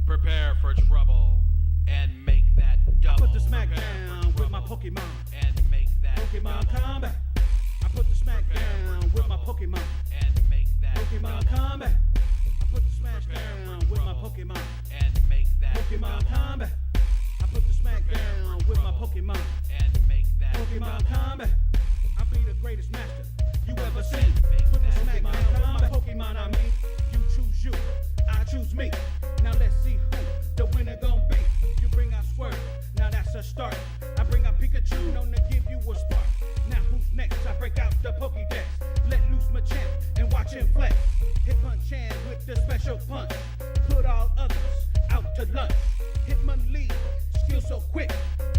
Prepare for trouble and make that double. I put the smack down with my Pokemon and make that Pokemon double. combat. I put the smack down with my Pokemon and make that Pokemon double. combat. I put the smash down with my Pokemon and make that Pokemon double. combat. I put the smack down with my Pokemon and make that Pokemon double. combat. I be the greatest master you ever seen. Put the smack down with my Pokemon. I mean, you choose you, I choose me. Now let's see who the winner gon' be. You bring out Swerve, now that's a start. I bring out Pikachu, known to give you a spark. Now who's next? I break out the Pokédex. Let loose Machamp and watch him flex. Hitmonchan with the special punch. Put all others out to lunch. Hitmonlee, skill so quick.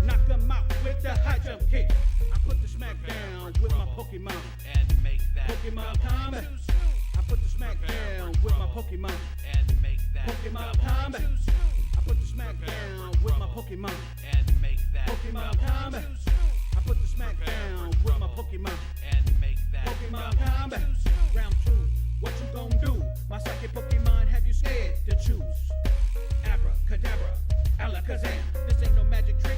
Knock him out with the high jump kick. I put the smack down with my Pokemon and make that Pokemon double. combat. I put the smack down with my Pokemon and make that Pokemon double. combat. I put the smack down with my Pokemon and make that Pokemon double. combat. I put the smack down with my Pokemon and make that Pokemon double. combat. Round 2, what you gon' do? My psychic Pokemon have you scared to choose? Abracadabra, Alakazam. This ain't no magic trick,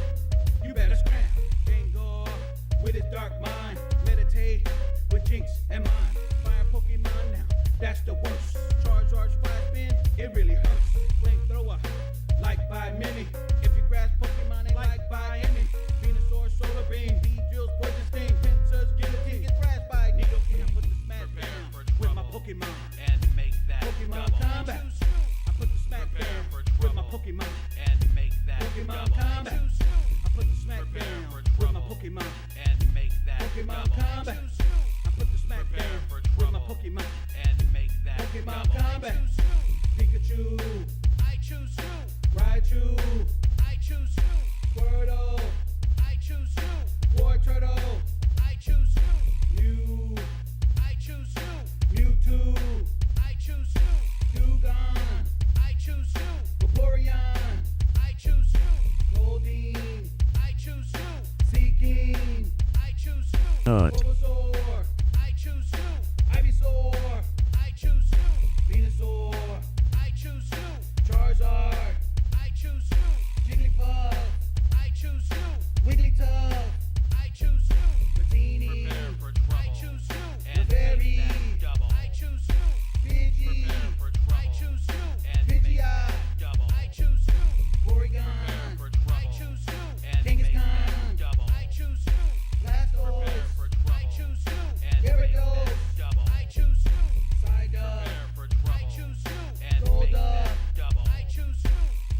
you better scram. Gengar with his dark mind. Meditate with Jinx and mine. Fire Pokemon now, that's the worst. Charizard's 5-spin, it really hurts. Flamethrower, like by many. If you grasp Pokemon ain't like by any. Venusaur, Solar Beam, Beedrills, Poison Sting, Pincers, Guillotine, get thrashed by Nidoking. I put the smash down with my Pokemon and make that Pokemon double. combat. I put the smack down with my Pokemon and make that Pokemon double. combat. I put the smack down with my Pokemon and make that Pokemon double. combat. I put the smack down with my Pokemon and make that Pokemon double. combat. Pikachu, I choose you. Raichu, I choose you. Squirtle, I choose you. Wartortle, I choose you. Mew, I choose you. Mewtwo, I choose you. Dewgong, I choose you. Vaporeon, I choose you. Goldeen, I choose you. Seaking, I choose you. Bulbasaur, I choose you. Ivysaur, I choose you. Venusaur, I choose you. Charizard, I choose you. Jigglypuff, I choose you. Wigglytuff, I choose you. Dratini, Prepare for I trouble choose you. and Very. make that double. I choose you. Pidgey, Prepare for I trouble choose you. and make Pidgeot, that double. I choose you. Porygon, For I trouble choose you. and Genghis make Khan. that double. I choose you. Blastoise, Prepare for I trouble choose you. and make Gyarados. that double. I choose you. Psyduck, Prepare for I trouble choose you. and make that double. I choose you.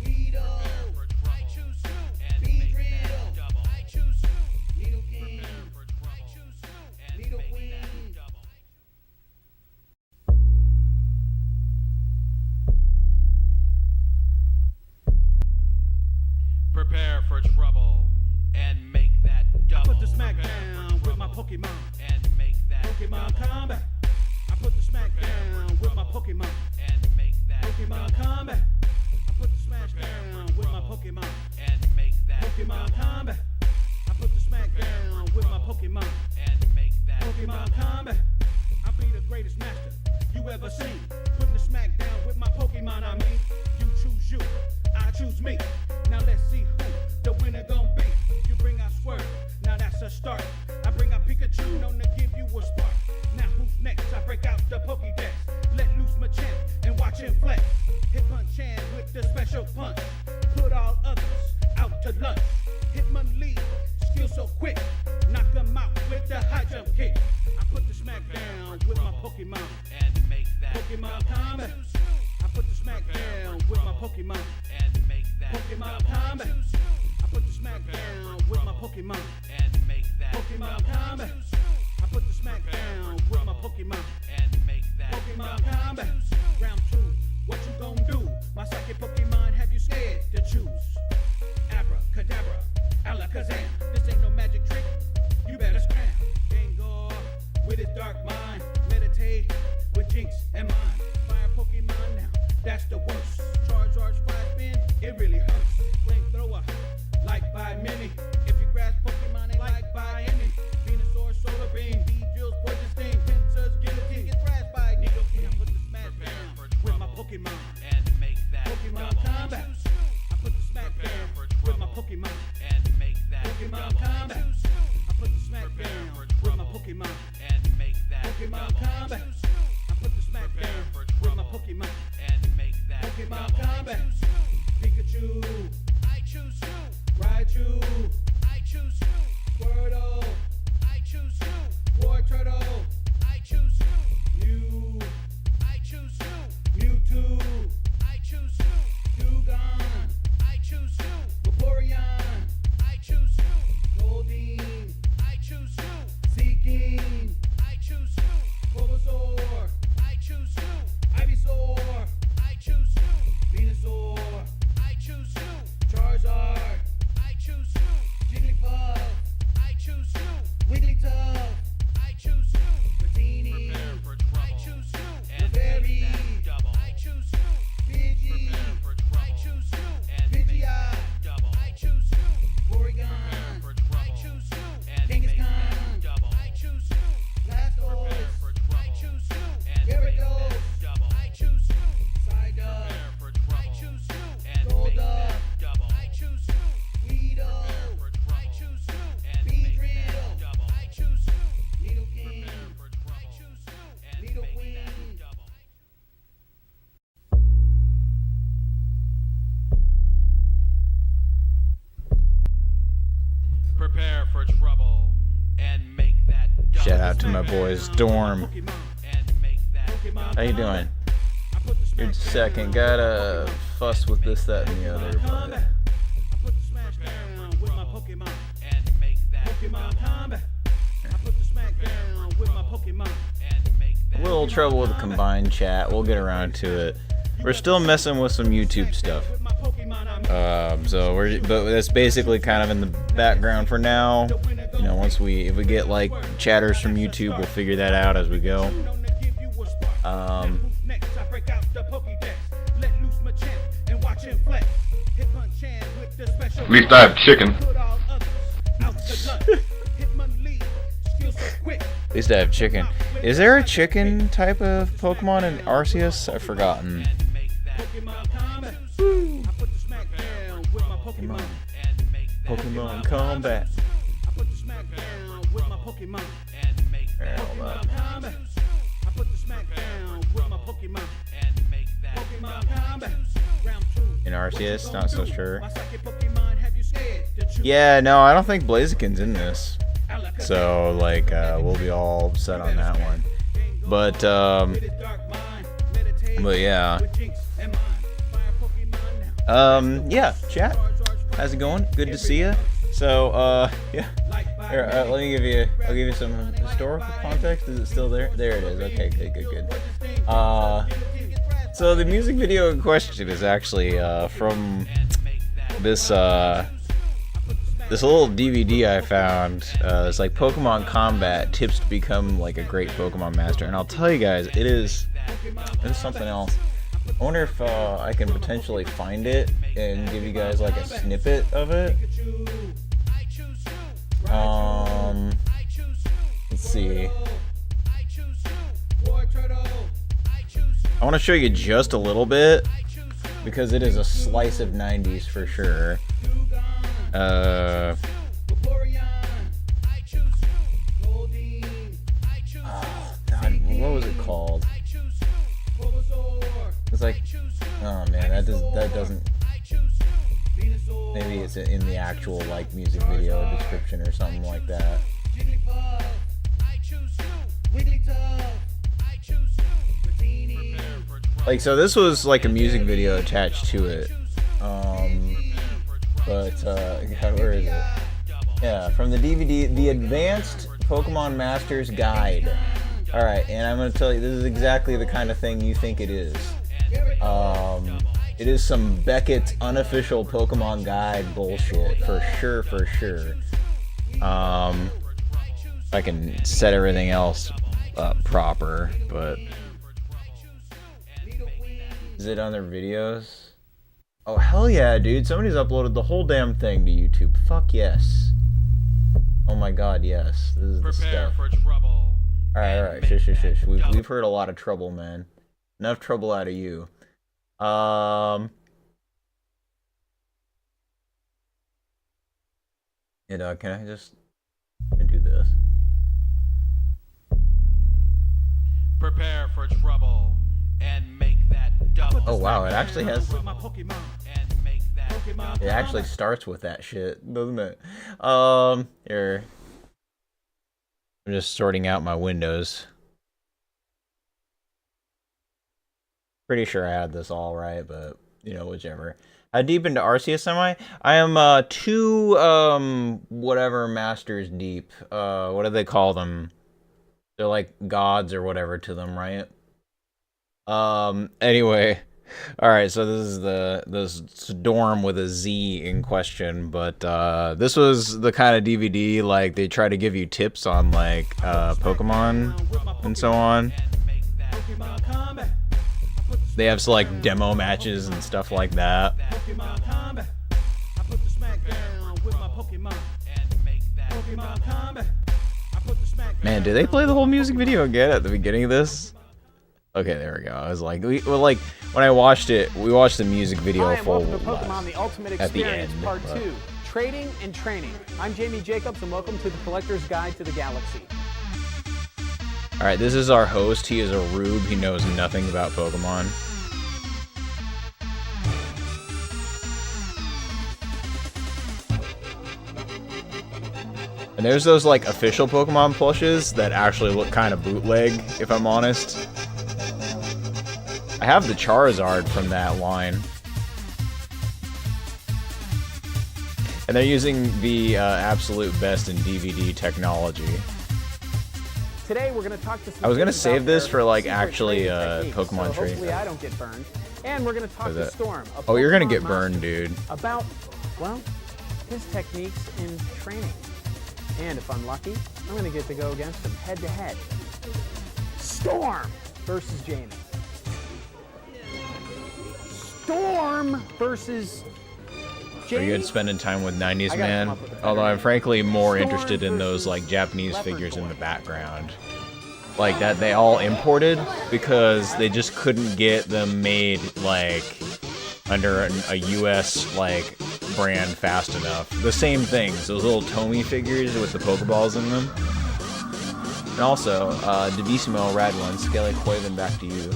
Weedle, Prepare for I trouble choose you. and make Beedrill. that double. I choose you. Nidoking, Prepare for I trouble choose you. and make Nidoqueen. that double. Prepare for trouble and make that I double. put the smack Prepare down for with my trouble Pokemon and make that Pokemon double. combat. I put the smack down with my Pokemon and make that Pokemon double. combat. I put the smash down with my Pokemon and make that Pokemon double. combat. I put the smack down with my Pokemon and make that Pokemon double. combat. I be the greatest master you ever seen. Putting the smack down with my Pokemon. I mean, you choose you, I choose me. Now let's see who the winner gon' be. You bring out Swerve, now that's a start. I bring out Pikachu, known to give you a spark. Now who's next? I break out the Pokédex. Let loose Machamp and watch him flex. Hitmonchan with the special punch. Put all others out to lunch. Hitmonlee, skill so quick. Knock him out with the high jump kick. I put the smack down with my Pokemon and make that Pokemon double. combat. I put the smack down with my Pokemon and make that Pokemon double. combat. I put the smack down with my Pokemon and make that Pokemon double. combat. I put the smack down with my Pokemon and make that Pokemon double. combat. Round 2, what you gon' do? My psychic Pokemon have you scared to choose? Abracadabra, Alakazam. This ain't no magic trick, you better scram. Gengar with his dark mind. Meditate with Jinx and mine. Fire Pokemon now, that's the worst. Charizard's 5-spin, it really hurts. Flamethrower, like by many. If you grasp Pokemon ain't like by any. Venusaur, for trouble and make that double. Shout out to my boy Storm. And make that How you doing? You're just second. Gotta fuss with this, that, and the other. But I put the smash down with my Pokemon. and make that Pokemon combat. I put the smack down with my Pokemon. and make a that little trouble with the combined chat. We'll get around to it. We're still messing with some YouTube stuff. With my Pokemon, I'm But that's basically kind of in the background for now. You know, if we get like chatters from YouTube, we'll figure that out as we go. known to give you a spark. Um, Who's next? I break out the Pokédex. Let loose my champ and watch him flex. Hitmonchan with the special. At least I have chicken. Put all others out the gut. Hitmonlee, skill so quick. At least I have chicken. Is there a chicken type of Pokemon in Arceus? I've forgotten. Pokemon combat. I put the smack down with my Pokemon. and make that Pokemon Combat. I put the smack down with my Pokemon. and make that Hold up. Pokemon combat. I put the smack down with my Pokemon. and make that Pokemon combat. Round 2. In Arceus, not so sure. My psychic Pokemon have you scared? The truth. Yeah, no, I don't think Blaziken's in this. Alakazam. So, like, we'll be all set on that one. But, With his dark mind, meditate but yeah. with Jinx and mine. Fire Pokemon now. Yeah, chat. How's it going? Good to see you. So, yeah. Here, I'll give you some historical context. Is it still there? There it is. Okay, good. So the music video in question is actually from this this little DVD I found. It's like Pokemon Combat Tips to Become like a Great Pokemon Master, and I'll tell you guys, it's something else. I wonder if I can potentially find it and give you guys like a snippet of it. Let's see. I want to show you just a little bit because it is a slice of 90s for sure. God, what was it called? It's like, oh man, that doesn't. Maybe it's in the actual like music video description or something like that. Like, so this was like a music video attached to it. God, where is it? Yeah, from the DVD, The Advanced Pokemon Masters Guide. Alright, and I'm gonna tell you, this is exactly the kind of thing you think it is. It is some Beckett's unofficial Pokemon guide bullshit, for sure. I can set everything else up proper, but is it on their videos? Oh hell yeah, dude! Somebody's uploaded the whole damn thing to YouTube. Fuck yes. Oh my god, yes. This is the prepare stuff. for trouble. Alright, shush. We've heard a lot of trouble, man. Enough trouble out of you. Yeah, dog, can I just do this? Prepare for trouble and make that double. Oh wow, it actually has. With my Pokemon. And make that Pokemon It actually starts with that shit, doesn't it? Here. I'm just sorting out my windows. Pretty sure I had this all right, but you know, whichever. How deep into Arceus am I? I am 2 whatever masters deep. What do they call them? They're like gods or whatever to them, right? Anyway. Alright, so this is the Storm with a Z in question, but this was the kind of DVD like they try to give you tips on like Pokemon and so on. Pokemon combat. They have like demo matches and stuff like that. Pokemon combat. I put the smack down with my Pokemon. and make that Pokemon combat. I put the smack down. Man, did they play the whole music video again at the beginning of this? Okay, there we go. I was like, when I watched it, we watched the music video Hi, and full welcome to Pokemon The Ultimate at the Experience, end, Part but- 2, Trading and Training. I'm Jamie Jacobs, and welcome to the Collector's Guide to the Galaxy. Alright, this is our host. He is a rube. He knows nothing about Pokemon. And there's those like official Pokemon plushes that actually look kind of bootleg, if I'm honest. I have the Charizard from that line. And they're using the absolute best in DVD technology. Today we're going to talk to some I was gonna kids save about this their for, like, secret actually, training techniques, Pokemon so training. hopefully I don't get burned. And we're going to talk to Storm. a Oh, you're gonna Pokemon get burned, master, dude. About, well, his techniques in training. And if I'm lucky, I'm going to get to go against him head to head. Storm versus Jamie. Storm versus Jamie. Are you good spending time with 90s I gotta man? come up with a better Although I'm name. frankly more Storm interested in those versus like Japanese Leopard figures in Boy. the background. Like that they all imported because they just couldn't get them made like under a US like brand fast enough. The same things, those little Tomy figures with the Pokeballs in them. And also, Devissimo, Rad One, Skelly Quaven, back to you.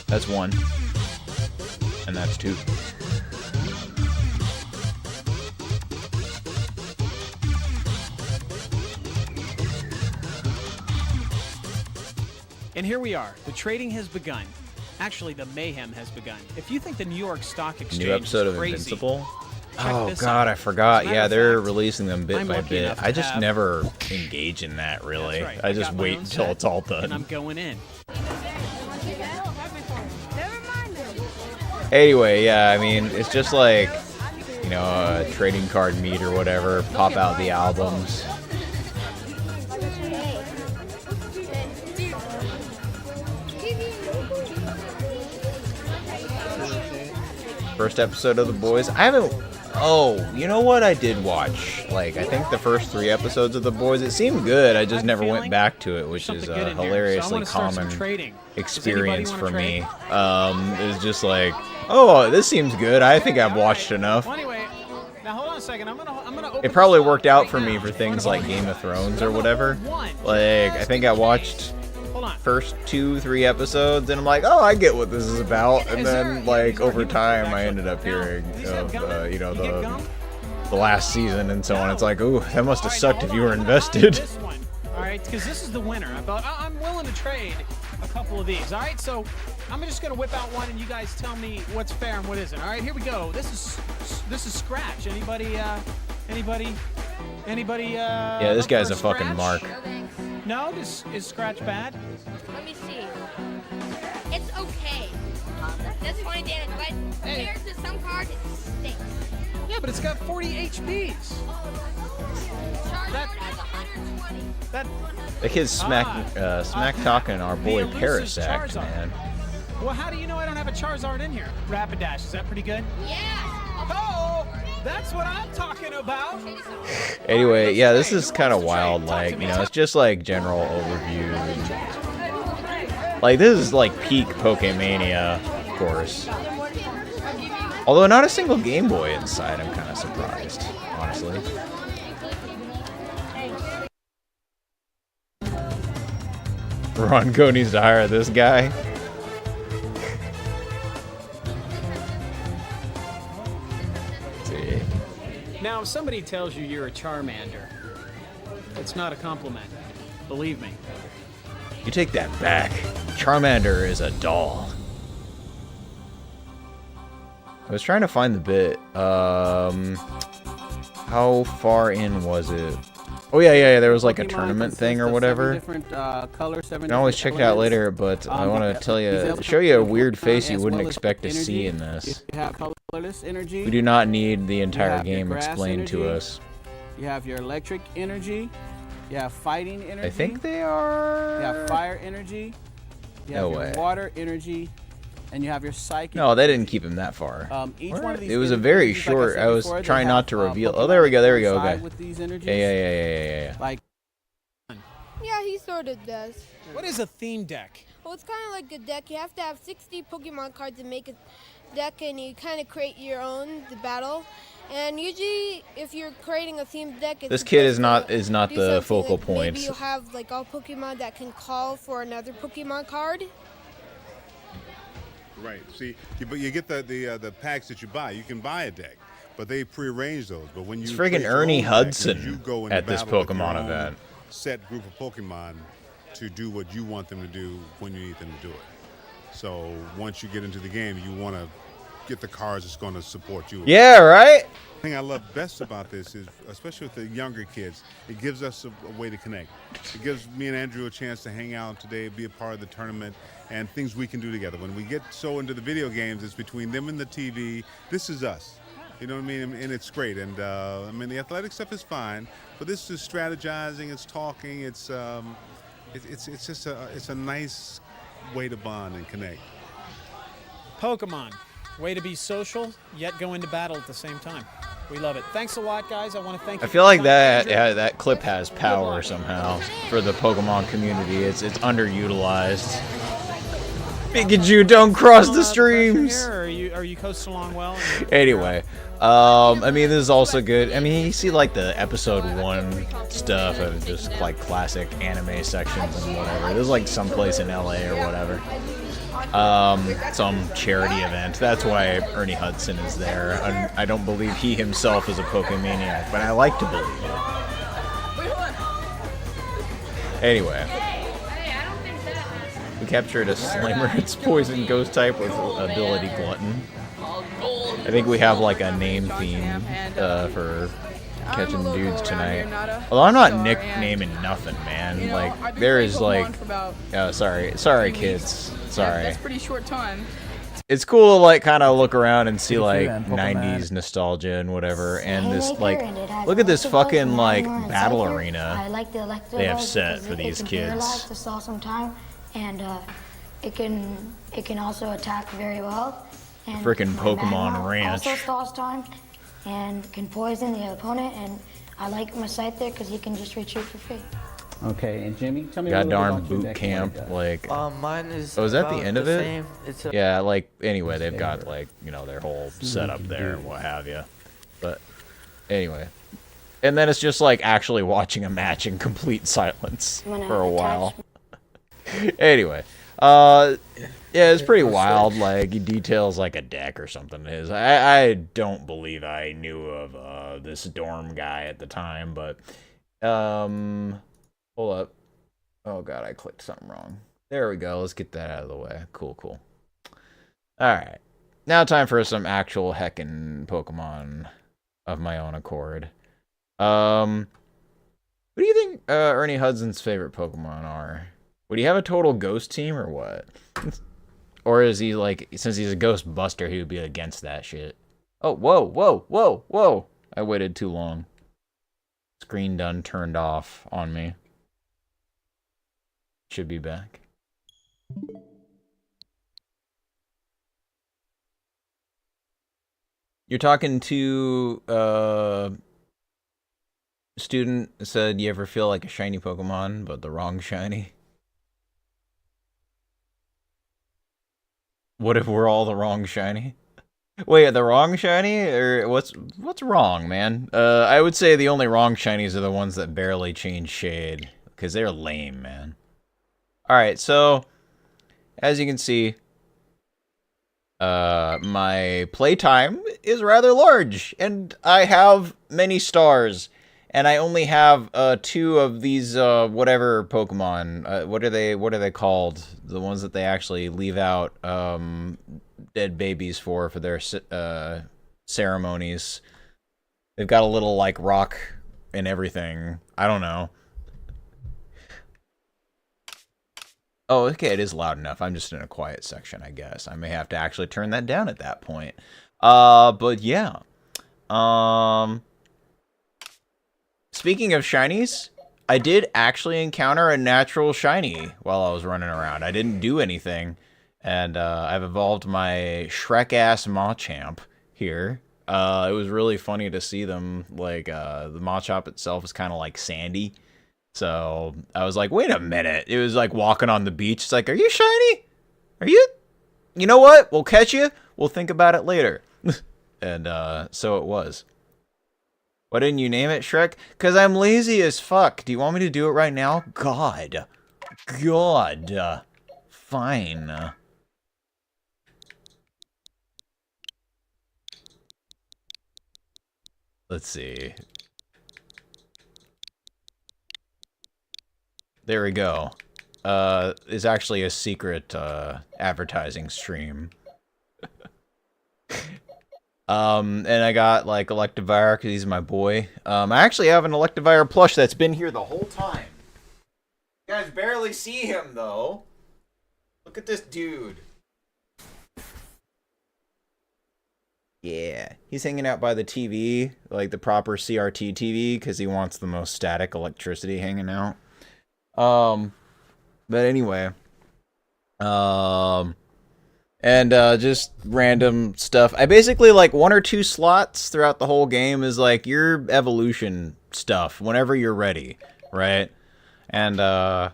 That's one. And that's two. And here we are. The trading has begun. Actually, the mayhem has begun. If you think the New York Stock Exchange New episode is of crazy, Invincible? check Oh this god, out. I forgot. As a matter Yeah, of they're fact, releasing them bit I'm by lucky bit. enough to I just have- never engage in that, really. That's right. I just got my wait own until set, it's all And I'm done. going in. Never mind then. Anyway, yeah, I mean, it's just like, you know, a trading card meet or whatever. Pop out the albums. First episode of The Boys. I haven't. Oh, you know what I did watch? Like, I think the first 3 episodes of The Boys. It seemed good. I just I'm never feeling went back to it, which is something good a in here. So I hilariously wanna start some common trading. Does experience anybody for wanna me. trade? It was just like, oh, this seems good. I think I've watched enough. Well, anyway, now hold on a second. I'm gonna open It probably this up worked out right for me now. for things like Game of Thrones or I'm gonna whatever. hold one. Like, I think I watched Hold on. first 2-3 episodes and I'm like, oh, I get what this is about. And Is there- then yeah, like these are over human time I actually. ended up Now, hearing these have of gum? you know, You get gum? the last season and so on. It's like, ooh, that must have All right, sucked now, if hold you on. were I'm gonna buy invested. This one. All right, because this is the winner. I thought I'm willing to trade a couple of these. All right, so I'm just gonna whip out one, and you guys tell me what's fair and what isn't. All right, here we go. This is Scratch. Anybody? Yeah, this look guy's for a fucking Scratch? mark. No, is Scratch bad? Let me see. It's okay. That's 20 damage, but compared to some cards, it stinks. Yeah, but it's got 40 HPs. Charizard That- has 120. That The kid's smack talking our boy the elusive Parasect, Charizard. man. Well, how do you know I don't have a Charizard in here? Rapidash, is that pretty good? Yeah. Oh, that's what I'm talking about. Anyway, yeah, this is kind of wild. Like, you know, it's just like general overview. Like, this is like peak Pokemania, of course. Although not a single Game Boy inside, I'm kind of surprised, honestly. Ronco needs to hire this guy. Let's see. Now, if somebody tells you you're a Charmander, it's not a compliment. Believe me. You take that back. Charmander is a doll. I was trying to find the bit. How far in was it? Oh yeah. There was like a Pokemon tournament consists thing or of 7 whatever. different colors, 7 You can always check different it out elements. later, but I want to tell these you, elements show you a have weird face you as wouldn't well as expect to see energy. in this. You have colorless energy. We do not need the You entire have your game grass explained to energy. us. You have your electric energy. You have fighting energy. I think they are. You have fire energy. You have No your way. water energy. And you have your psychic. No, they didn't keep him that far. Each What? one of these It was a very energies, like short. said I was before, they trying not have, to reveal. Pokemon Oh, there we go. There we that go. coincide Okay. With these energies. Yeah. Like Yeah, he sort of does. What is a theme deck? Well, it's kind of like a deck. You have to have 60 Pokemon cards to make a deck, and you kind of create your own, the battle. And usually, if you're creating a themed deck, it's This kid best is not- to is not do the something focal like point. Maybe you have like all Pokemon that can call for another Pokemon card. Right. See, but you get the packs that you buy. You can buy a deck, but they prearrange those. But when you It's friggin' create your Ernie own deck, Hudson you go into at this battle with your Pokemon own event. set group of Pokemon to do what you want them to do when you need them to do it. So once you get into the game, you want to get the cards that's going to support you. Yeah, right? The thing I love best about this is, especially with the younger kids, it gives us a way to connect. It gives me and Andrew a chance to hang out today, be a part of the tournament, and things we can do together. When we get so into the video games, it's between them and the TV. This is us. You know what I mean? And it's great. And I mean, the athletic stuff is fine, but this is strategizing. It's talking. It's just a nice way to bond and connect. Pokemon. Way to be social, yet go into battle at the same time. We love it. Thanks a lot, guys. I want to thank you. I feel like that clip has power somehow for the Pokemon community. It's underutilized. Pikachu, don't cross the streams. Are you coasting along well? Anyway, I mean, this is also good. I mean, you see like the episode 1 stuff of just like classic anime sections and whatever. There's like someplace in LA or whatever. Some charity event. That's why Ernie Hudson is there. I don't believe he himself is a Pokemaniac, but I like to believe it. Anyway. We captured a Slimer. It's poison ghost type with ability glutton. I think we have like a name theme for catching dudes tonight. Although I'm not nicknaming nothing, man. Like there is like, sorry kids, sorry. That's pretty short time. It's cool to like kind of look around and see like 90s nostalgia and whatever, and this like, look at this fucking like battle arena they have set for these kids. This awesome time, and it can also attack very well. And Frickin' Pokemon Ranch. Also stalls time and can poison the opponent, and I like my site there because you can just retreat for free. Okay, and Jimmy, tell me God a little darn about your boot deck camp, like like. Mine is. Oh, is that the end of it? Same. It's yeah, like anyway, they've got like their whole setup there and what have you. But anyway, and then it's just like actually watching a match in complete silence for a while. Anyway, yeah, it's pretty wild. Like he details like a deck or something. I don't believe I knew of this dorm guy at the time, but hold up. Oh god, I clicked something wrong. There we go. Let's get that out of the way. Cool. Alright. Now time for some actual heckin' Pokemon of my own accord. What do you think Ernie Hudson's favorite Pokemon are? Would he have a total ghost team or what? Or is he like, since he's a ghost buster, he would be against that shit? Oh, whoa. I waited too long. Screen done turned off on me. Should be back. You're talking to a student said, you ever feel like a shiny Pokemon, but the wrong shiny? What if we're all the wrong shiny? Wait, the wrong shiny? Or what's wrong, man? I would say the only wrong shinies are the ones that barely change shade, because they're lame, man. Alright, so, as you can see, my playtime is rather large, and I have many stars, and I only have 2 of these whatever Pokemon. What are they called? The ones that they actually leave out dead babies for their ceremonies. They've got a little like rock and everything. I don't know. Oh, okay, it is loud enough. I'm just in a quiet section, I guess. I may have to actually turn that down at that point. But yeah. Speaking of shinies, I did actually encounter a natural shiny while I was running around. I didn't do anything, and I've evolved my Shrek-ass Machamp here. It was really funny to see them, like, the Machamp itself is kind of like sandy. So I was like, wait a minute. It was like walking on the beach. It's like, are you shiny? Are you? You know what? We'll catch you. We'll think about it later. And so it was. Why didn't you name it Shrek? Because I'm lazy as fuck. Do you want me to do it right now? God. Fine. Let's see. There we go. Is actually a secret advertising stream. And I got like Electivire because he's my boy. I actually have an Electivire plush that's been here the whole time. You guys barely see him though. Look at this dude. Yeah, he's hanging out by the TV, like the proper CRT TV, because he wants the most static electricity hanging out. But anyway, and just random stuff. I basically like 1 or 2 slots throughout the whole game is like your evolution stuff whenever you're ready, right? And God,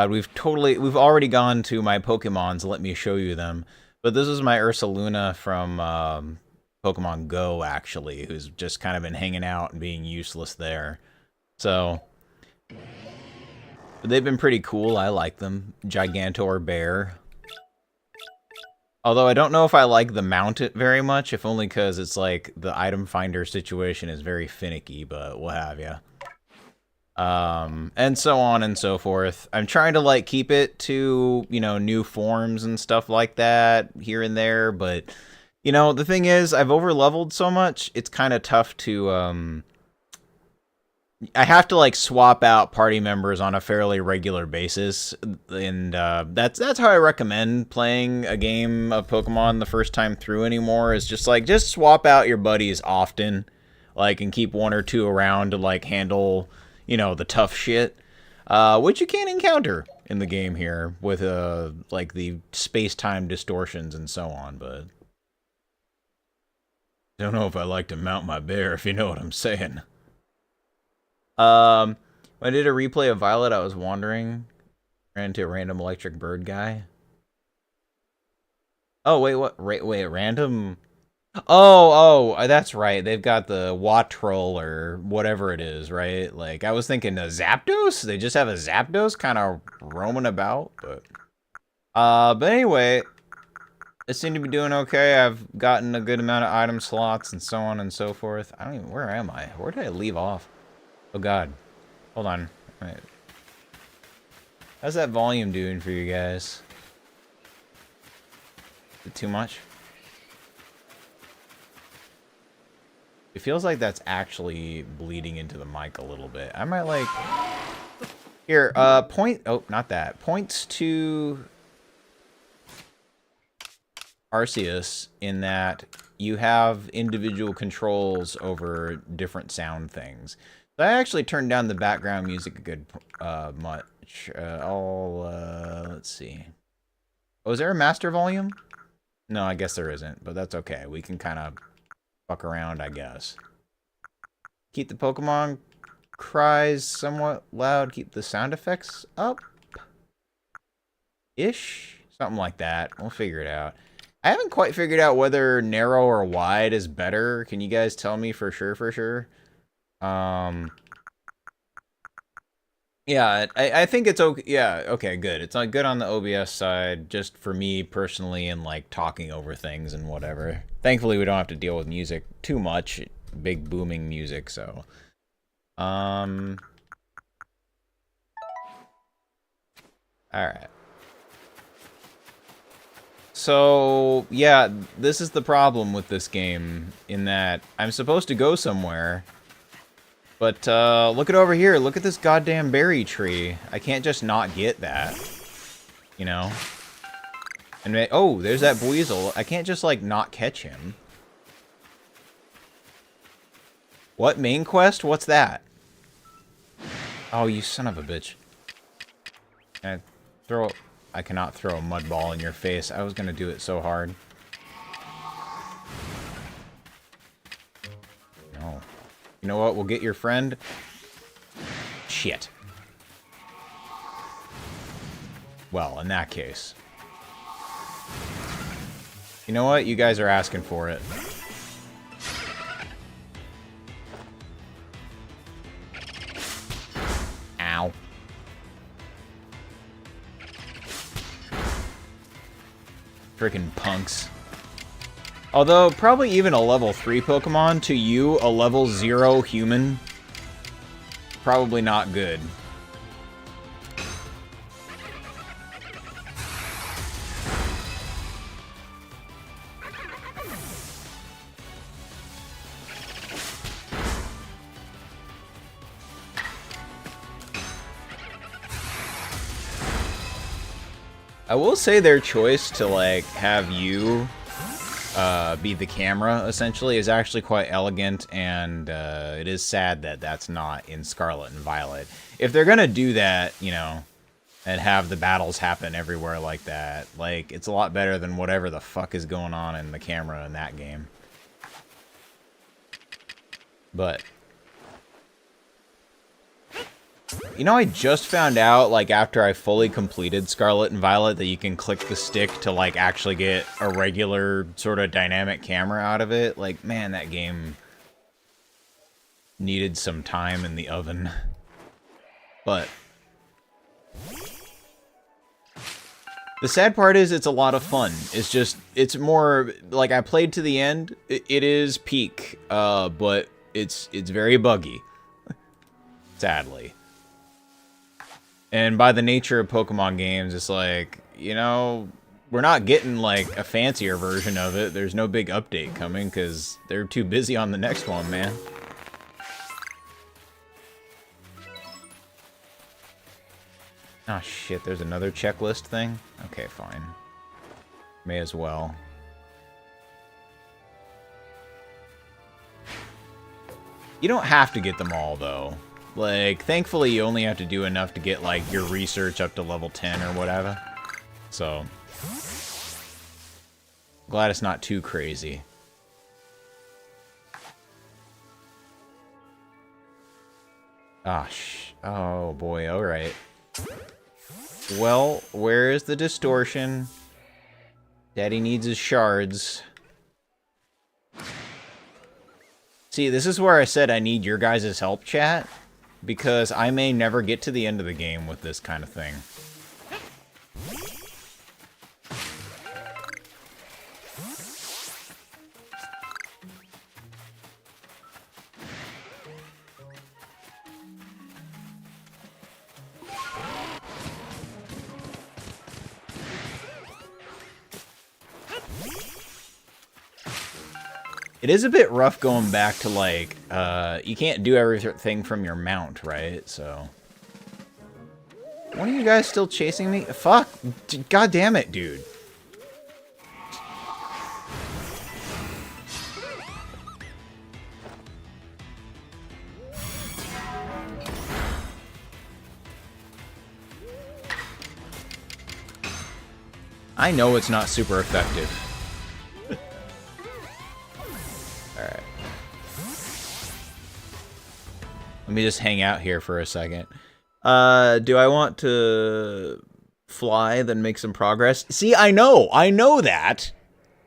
we've already gone to my Pokemons. Let me show you them. But this is my Ursaluna from Pokemon Go, actually, who's just kind of been hanging out and being useless there. So they've been pretty cool. I like them. Gigantor Bear. Although I don't know if I like the mount it very much, if only because it's like the item finder situation is very finicky, but what have ya. And so on and so forth. I'm trying to like keep it to, you know, new forms and stuff like that here and there, but you know, the thing is I've over leveled so much, it's kind of tough to I have to like swap out party members on a fairly regular basis, and that's how I recommend playing a game of Pokemon the first time through anymore, is just swap out your buddies often, like, and keep 1 or 2 around to like handle, you know, the tough shit, which you can encounter in the game here with like the space-time distortions and so on, but I don't know if I like to mount my bear, if you know what I'm saying. When I did a replay of Violet, I was wandering, ran into a random electric bird guy. Oh, wait, what? Wait, random? Oh, that's right. They've got the Watrol or whatever it is, right? Like, I was thinking a Zapdos? They just have a Zapdos kind of roaming about, but anyway, I seem to be doing okay. I've gotten a good amount of item slots and so on and so forth. I don't even, where am I? Where did I leave off? Oh God, hold on. Wait. How's that volume doing for you guys? Is it too much? It feels like that's actually bleeding into the mic a little bit. I might like... Here, point... Oh, not that. Points to Arceus in that you have individual controls over different sound things. So I actually turned down the background music a good much. Let's see. Oh, is there a master volume? No, I guess there isn't, but that's okay. We can kind of fuck around, I guess. Keep the Pokemon cries somewhat loud. Keep the sound effects up. Ish? Something like that. We'll figure it out. I haven't quite figured out whether narrow or wide is better. Can you guys tell me for sure? Yeah, I think it's okay. Yeah, okay, good. It's not good on the OBS side, just for me personally, and like talking over things and whatever. Thankfully, we don't have to deal with music too much, big booming music, so. Alright. So, yeah, this is the problem with this game, in that I'm supposed to go somewhere, but look at over here. Look at this goddamn berry tree. I can't just not get that, you know? And oh, there's that Buizel. I can't just, like, not catch him. What, main quest? What's that? Oh, you son of a bitch. I cannot throw a mud ball in your face. I was gonna do it so hard. No. You know what? We'll get your friend. Shit. Well, in that case. You know what? You guys are asking for it. Ow. Freaking punks. Although, probably even a level 3 Pokemon, to you, a level 0 human, probably not good. I will say their choice to, like, have you be the camera, essentially, is actually quite elegant, and it is sad that that's not in Scarlet and Violet. If they're gonna do that, you know, and have the battles happen everywhere like that, like, it's a lot better than whatever the fuck is going on in the camera in that game. But... you know, I just found out, like, after I fully completed Scarlet and Violet, that you can click the stick to, like, actually get a regular sort of dynamic camera out of it. Like, man, that game needed some time in the oven. But the sad part is it's a lot of fun. It's just, it's more, like, I played to the end. It is peak, but it's very buggy. Sadly. And by the nature of Pokemon games, it's like, you know, we're not getting, like, a fancier version of it. There's no big update coming, because they're too busy on the next one, man. Oh, shit, there's another checklist thing? Okay, fine. May as well. You don't have to get them all, though. Like, thankfully, you only have to do enough to get, like, your research up to level 10 or whatever. So, glad it's not too crazy. Oh, boy, alright. Well, where is the distortion? Daddy needs his shards. See, this is where I said I need your guys' help, chat. Because I may never get to the end of the game with this kind of thing. It is a bit rough going back to, like, you can't do everything from your mount, right? So... one of you guys still chasing me? Fuck! God damn it, dude. I know it's not super effective. Alright. Let me just hang out here for a second. Do I want to fly, then make some progress? See, I know that.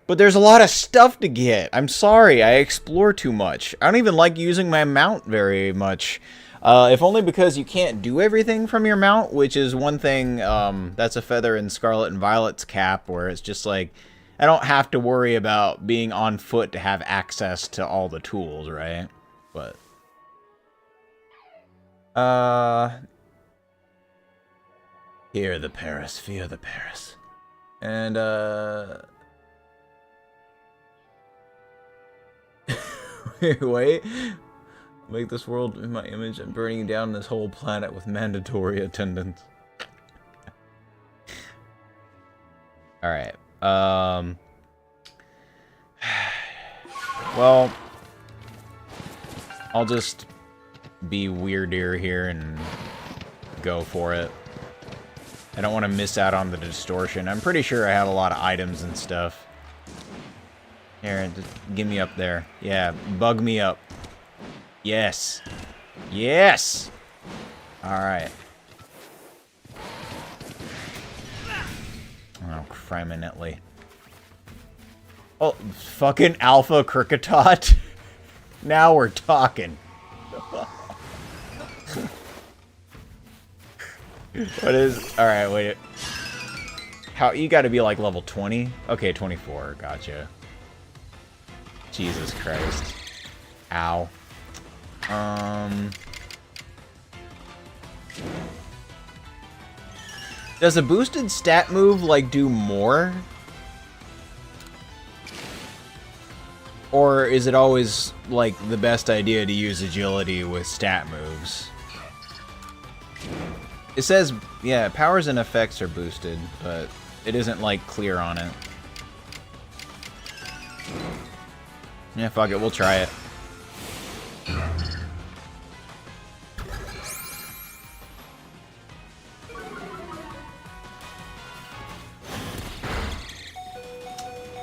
But there's a lot of stuff to get. I'm sorry, I explore too much. I don't even like using my mount very much. If only because you can't do everything from your mount, which is one thing that's a feather in Scarlet and Violet's cap, where it's just like, I don't have to worry about being on foot to have access to all the tools, right? But... hear the Paris, fear the Paris. And, wait. Make this world in my image and burning down this whole planet with mandatory attendance. Alright. Well, I'll just be weirder here and go for it. I don't want to miss out on the distortion. I'm pretty sure I have a lot of items and stuff. Here, just get me up there. Yeah, bug me up. Yes. Yes! Alright. Oh, criminally. Oh, fucking Alpha Kricketot. Now we're talking. What is... alright, wait. How... you gotta be like level 20? Okay, 24. Gotcha. Jesus Christ. Ow. Does a boosted stat move, like, do more? Or is it always, like, the best idea to use agility with stat moves? It says, yeah, powers and effects are boosted, but it isn't, like, clear on it. Yeah, fuck it, we'll try it.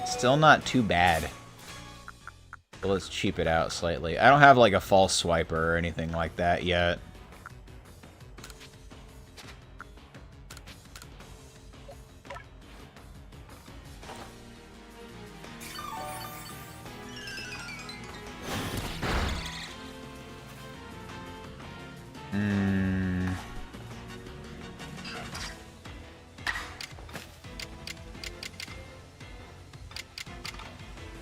Still not too bad. But let's cheap it out slightly. I don't have like a false swiper or anything like that yet.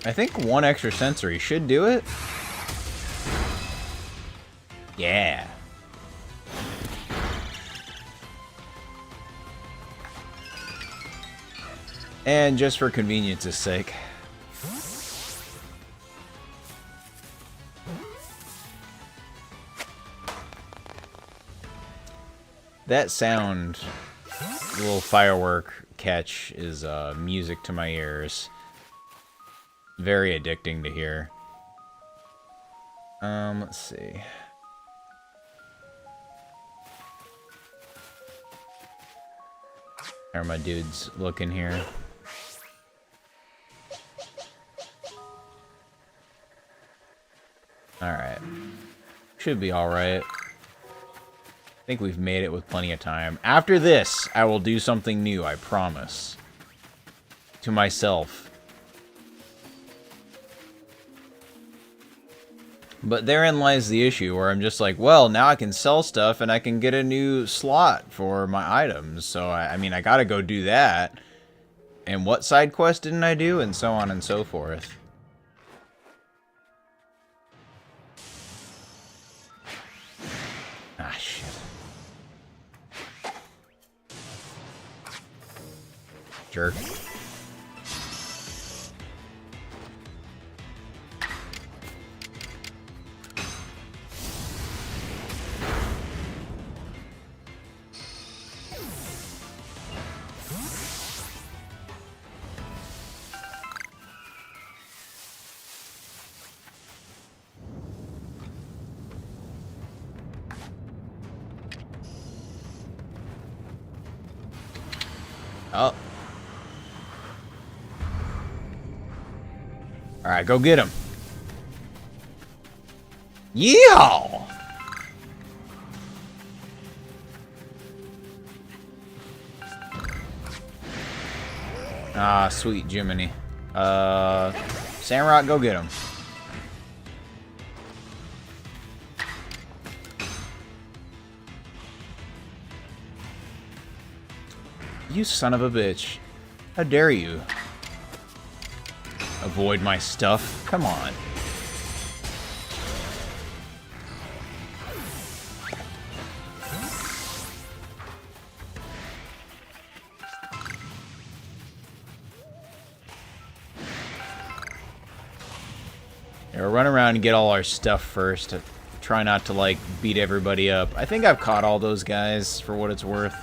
I think one extra sensory should do it. Yeah. And just for convenience's sake. That sound, little firework catch, is music to my ears. Very addicting to hear. Let's see. How are my dudes looking here? Alright. Should be alright. I think we've made it with plenty of time. After this, I will do something new, I promise. To myself. But therein lies the issue, where I'm just like, well, now I can sell stuff and I can get a new slot for my items. So, I mean, I gotta go do that. And what side quest didn't I do? And so on and so forth. Ah, shit. Jerk. Oh. Alright, go get him. Yeehaw! Ah, sweet Jiminy. Samrock, go get him. You son of a bitch. How dare you? Avoid my stuff? Come on. Yeah, we'll run around and get all our stuff first. Try not to, like, beat everybody up. I think I've caught all those guys, for what it's worth.